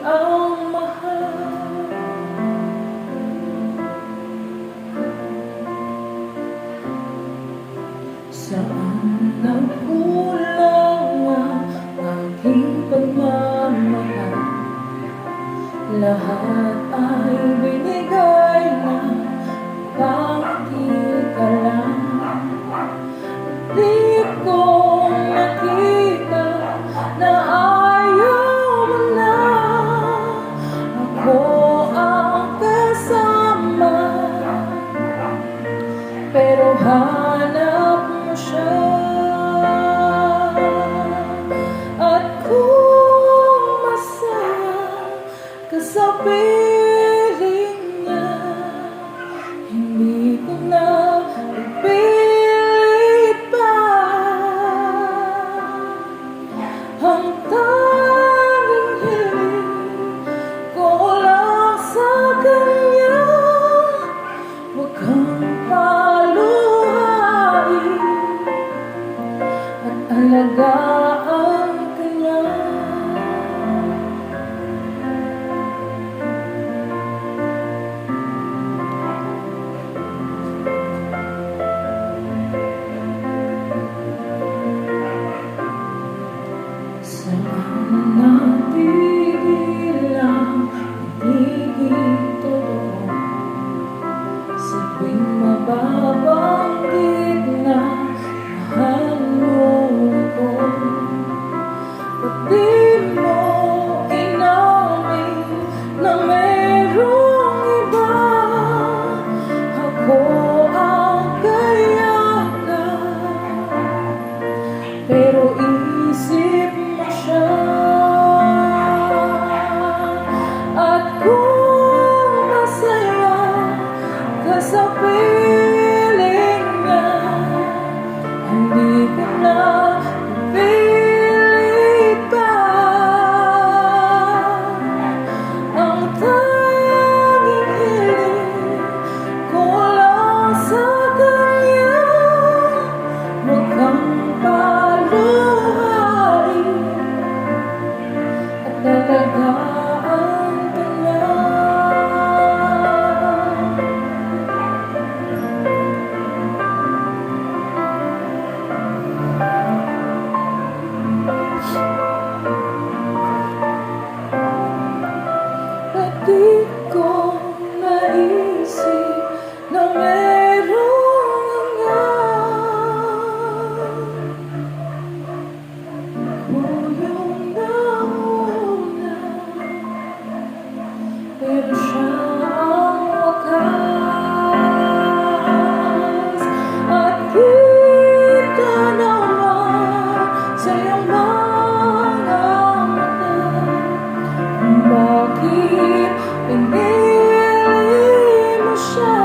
ang mahal. Saan nagkulang ang aking pagmamahal? Lahat ay binigay na, bakit ka lang? Di ko nakita na ayaw mo na. Ako ang kasama, pero hanap mo siya. At kung masaya ka sa piling niya, hindi ko na ipilit pa. Ang tanging hiling ko lang sa kanya, huwag kang paluhain at alagaan ka niya. Saan natigil ang pag-ibig totoo? Sa tuwing mababanggit na mahal mo ako, ba't di mo inamin na merong iba? Ako ang kayakan, pero isip mo siya. At kung masaya ka sa piling niya, hindi ko na ipilit pa. Ang tanging hiling ko lang sa kanya, huwag kang paluhain at alagaan ka niya. At di ko naisip na merong nga. Ako yung nauna, pero siya ang wakas. At kita naman sa iyong mga mata kung bakit pinili mo siya.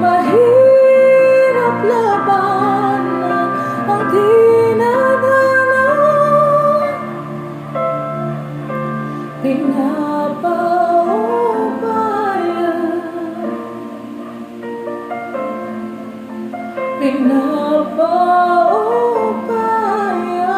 Mahirap labanan ang dinadaanan, pinapaubaya, pinapaubaya,